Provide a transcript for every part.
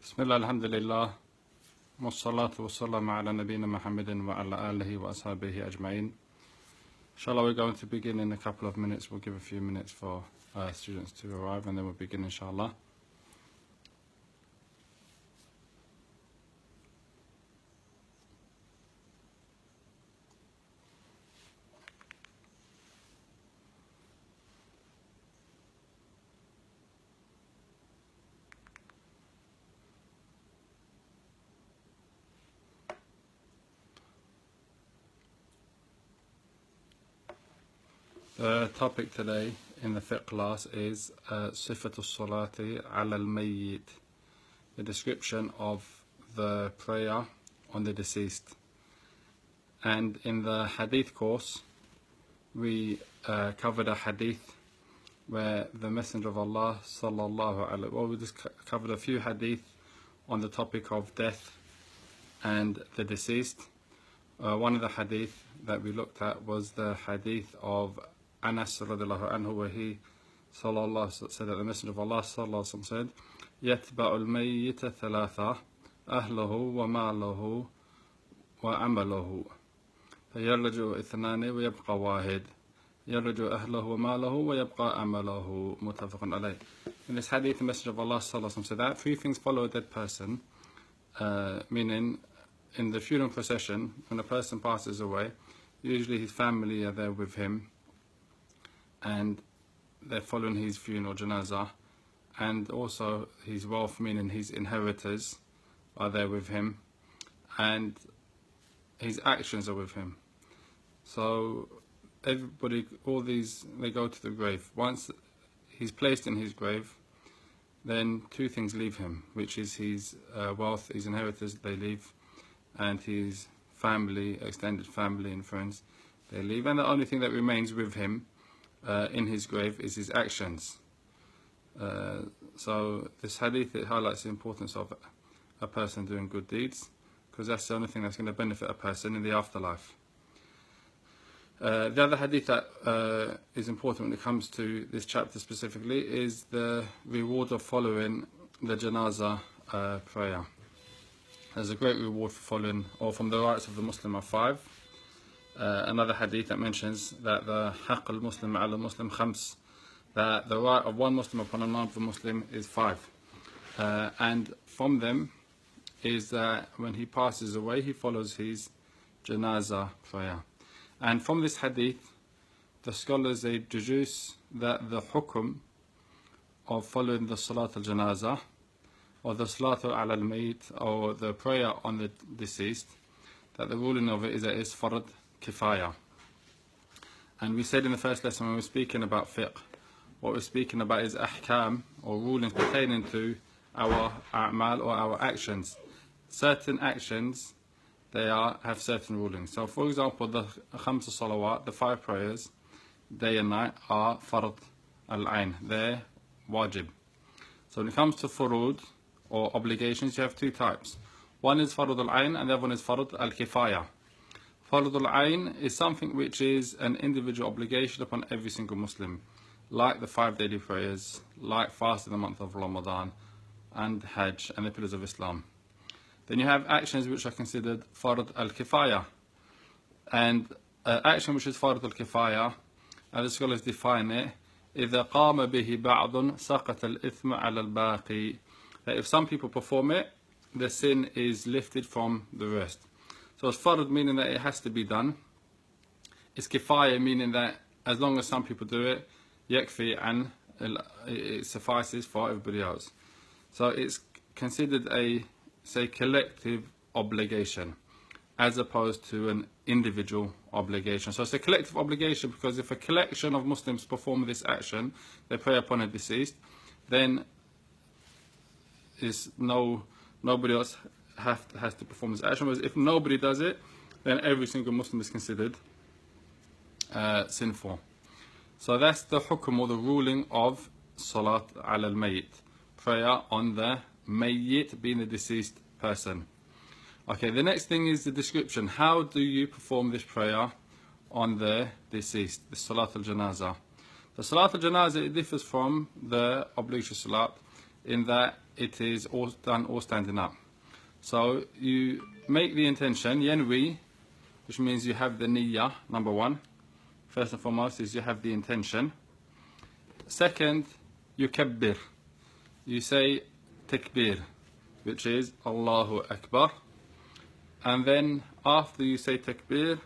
بسم الله الحمد لله والصلاة والسلام على نبينا محمد وعلى آله وأصحابه أجمعين. Inshallah, we're going to begin in a couple of minutes. We'll give a few minutes for students to arrive and then we'll begin inshallah. The topic today in the fiqh class is Sifatul Salati ala al-Mayyit, the description of the prayer on the deceased. And in the hadith course, we covered a hadith where the Messenger of Allah we just covered a few hadith on the topic of death and the deceased. One of the hadith that we looked at was the hadith of Anas radiallahu anhu, where he said that the Messenger of Allah said, يَتْبَعُ الْمَيِّتَ ثَلَاثَةً أَهْلُهُ وَمَالُهُ وَعَمَلُهُ فَيَرْجُ إِثْنَانِ وَيَبْقَى وَاحِدٌ يَرْجُ أَهْلَهُ وَمَالُهُ وَيَبْقَى عَمَلُهُ مُتَّفَقٌ عَلَيْهِ. In this hadith, the Messenger of Allah said that three things follow a dead person, meaning in the funeral procession, when a person passes away, usually his family are there with him and they're following his funeral janazah, and also his wealth, meaning his inheritors, are there with him, and his actions are with him. So everybody, all these, they go to the grave. Once he's placed in his grave, then two things leave him, which is his wealth, his inheritors, they leave, and his family, extended family and friends, they leave. And the only thing that remains with him in his grave is his actions. So this hadith, it highlights the importance of a person doing good deeds, because that's the only thing that's going to benefit a person in the afterlife. The other hadith that is important when it comes to this chapter specifically is the reward of following the janazah prayer. There's a great reward for following, or from the rights of the Muslim are 5. Another hadith that mentions that the haqq al-Muslim ala Muslim khams, that the right of one Muslim upon another Muslim is 5. And from them is that when he passes away, he follows his janazah prayer. And from this hadith, the scholars, they deduce that the hukum of following the salat al-janazah, or the salat al-mayyit, or the prayer on the deceased, that the ruling of it is that it's fard kifaya. And we said in the first lesson when we were speaking about fiqh, what we're speaking about is ahkam, or rulings pertaining to our a'mal, or our actions. Certain actions, they have certain rulings. So for example, the khams salawat, the 5 prayers, day and night, are fard al-ain, they're wajib. So when it comes to furud, or obligations, you have 2 types. One is fard al-ain and the other one is fard al-kifaya. Fard al-ain is something which is an individual obligation upon every single Muslim, like the 5 daily prayers, like fasting the month of Ramadan, and Hajj, and the pillars of Islam. Then you have actions which are considered fard al-kifaya. And action which is fard al-kifaya, as the scholars define it, إِذَا قَامَ بِهِ بَعْضٌ سَقَطَ الْإِثْمَ عَلَى الْبَاقِي. That if some people perform it, the sin is lifted from the rest. So it's fard, meaning that it has to be done. It's kifaya, meaning that as long as some people do it, yakfi, and it suffices for everybody else. So it's considered a, say, collective obligation, as opposed to an individual obligation. So it's a collective obligation because if a collection of Muslims perform this action, they pray upon a deceased, then nobody else has to perform this action. Whereas if nobody does it, then every single Muslim is considered sinful. So that's the hukum, or the ruling of salat ala al-mayyit, prayer on the mayyit, being the deceased person. Okay, the next thing is the description. How do you perform this prayer on the deceased, the salat al-janazah? The salat al-janazah, it differs from the obligatory salat in that it is all done all standing up. So you make the intention, yanwi, which means you have the niyyah, number one. First and foremost is you have the intention. Second, you kabbir. You say takbir, which is Allahu Akbar. And then after you say takbir,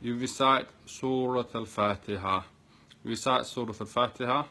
you recite Surah Al-Fatiha. Recite Surah Al-Fatiha.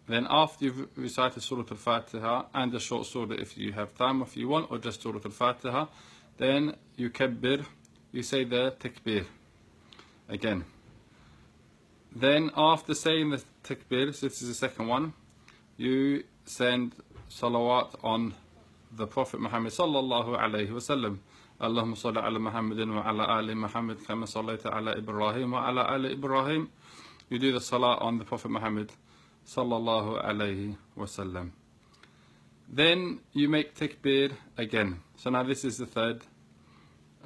Then after you've recited Surah Al-Fatiha and a short surah if you have time, if you want, or just Surah Al-Fatiha, then you kabbir, you say the takbir again. Then after saying the takbir, so this is the second one, you send salawat on the Prophet Muhammad sallallahu alayhi wa sallam. Allahumma salli ala Muhammadin wa ala ali Muhammad kama sallaita ala Ibrahim wa ala ali Ibrahim. You do the salah on the Prophet Muhammad sallallahu alayhi wa sallam. Then you make takbir again. So now this is the third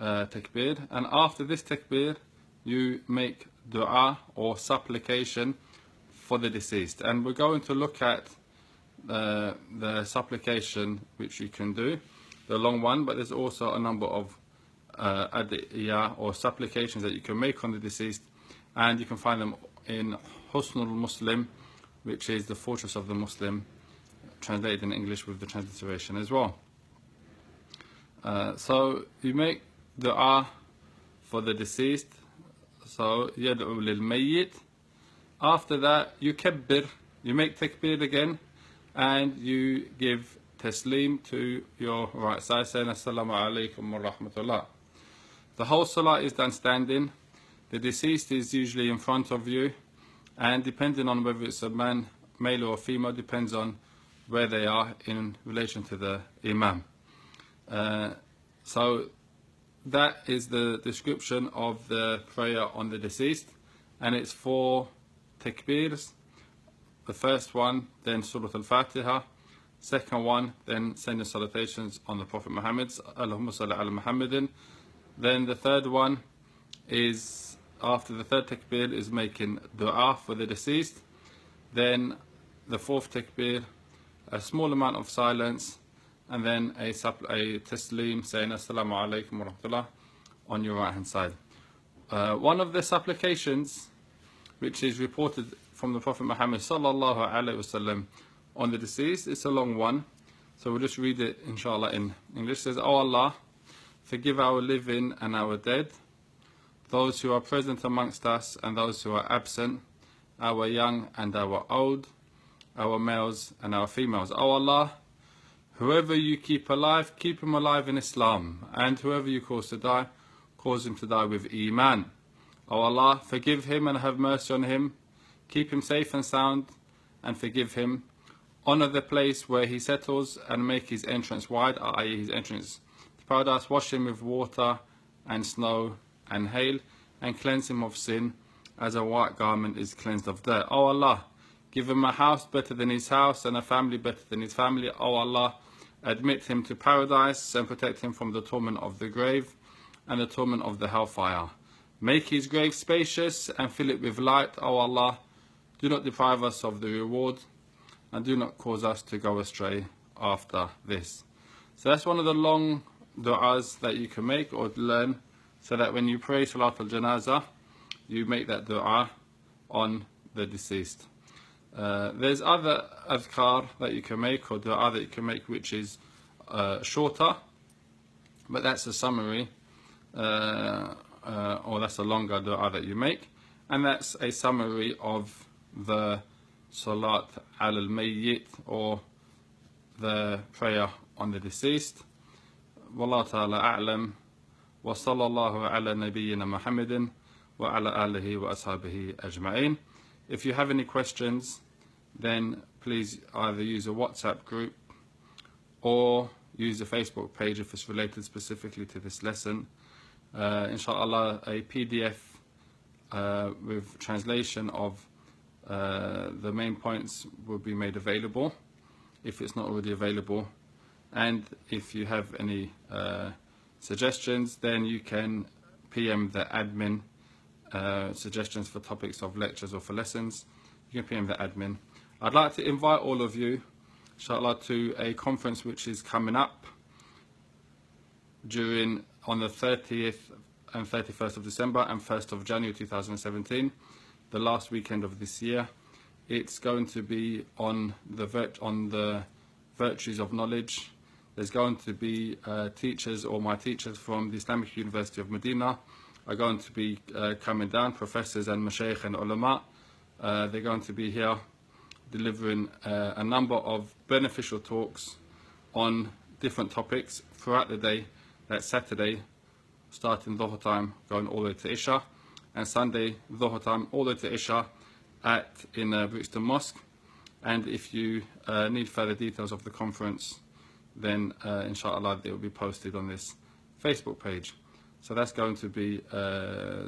takbir. And after this takbir, you make dua or supplication for the deceased. And we're going to look at the supplication which you can do, the long one, but there's also a number of adiyah or supplications that you can make on the deceased, and you can find them in Husnul Muslim, which is the fortress of the Muslim, translated in English with the transliteration as well. So you make dua for the deceased. So yad'u lil mayyit. After that, you kabbir, you make takbir again, and you give taslim to your right side, saying assalamu alaikum wa rahmatullah. The whole salah is done standing. The deceased is usually in front of you, and depending on whether it's a man, male or female, depends on where they are in relation to the imam. So that is the description of the prayer on the deceased, and it's 4 takbirs. The first one, then Surah Al-Fatiha. Second one, then sending salutations on the Prophet Muhammad, Allahumma salli ala Muhammadin. Then the third one is, after the third takbir, is making dua for the deceased. Then the fourth takbir, a small amount of silence, and then a taslim saying assalamu alaikum wa rahmatullah on your right hand side. One of the supplications which is reported from the Prophet Muhammad sallallahu alaihi wasallam on the deceased, it's a long one, so we'll just read it inshallah in English. It says, "O Allah, forgive our living and our dead, those who are present amongst us and those who are absent, our young and our old, our males and our females. O Allah, whoever you keep alive, keep him alive in Islam, and whoever you cause to die, cause him to die with Iman. O Allah, forgive him and have mercy on him, keep him safe and sound, and forgive him. Honor the place where he settles and make his entrance wide," i.e. his entrance to paradise. "Wash him with water and snow and hail, and cleanse him of sin, as a white garment is cleansed of dirt. O Allah, give him a house better than his house, and a family better than his family. O Allah, admit him to paradise, and protect him from the torment of the grave and the torment of the hellfire. Make his grave spacious, and fill it with light. O Allah, do not deprive us of the reward, and do not cause us to go astray after this." So that's one of the long du'as that you can make or learn, so that when you pray Salat al-Janazah, you make that du'a on the deceased. There's other adhkar that you can make, or du'a that you can make, which is shorter, but that's a summary, or that's a longer du'a that you make, and that's a summary of the Salat al-Mayyit, or the prayer on the deceased. Wallahu ta'ala a'lam, wa sallallahu ala nabiyyina Muhammadin wa ala alihi wa ashabihi ajma'in. If you have any questions, then please either use a WhatsApp group or use the Facebook page if it's related specifically to this lesson. Inshallah, a PDF with translation of the main points will be made available if it's not already available. And if you have any suggestions, then you can PM the admin suggestions for topics of lectures or for lessons. You can PM the admin. I'd like to invite all of you, inshallah, to a conference which is coming up on the 30th and 31st of December and 1st of January 2017, the last weekend of this year. It's going to be on the virtues of knowledge. There's going to be teachers, or my teachers from the Islamic University of Medina are going to be coming down, professors and mashaykh and ulama. They're going to be here delivering a number of beneficial talks on different topics throughout the day. That's Saturday, starting Dhuhr time, going all the way to Isha, and Sunday, Dhuhr time, all the way to Isha in Brixton Mosque. And if you need further details of the conference, then inshallah they will be posted on this Facebook page. So that's going to be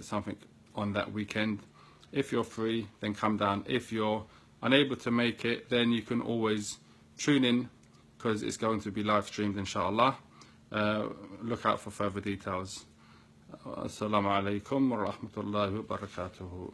something on that weekend. If you're free, then come down. If you're unable to make it, then you can always tune in, because it's going to be live streamed inshallah. Look out for further details. Assalamu alaikum wa rahmatullahi wa barakatuhu.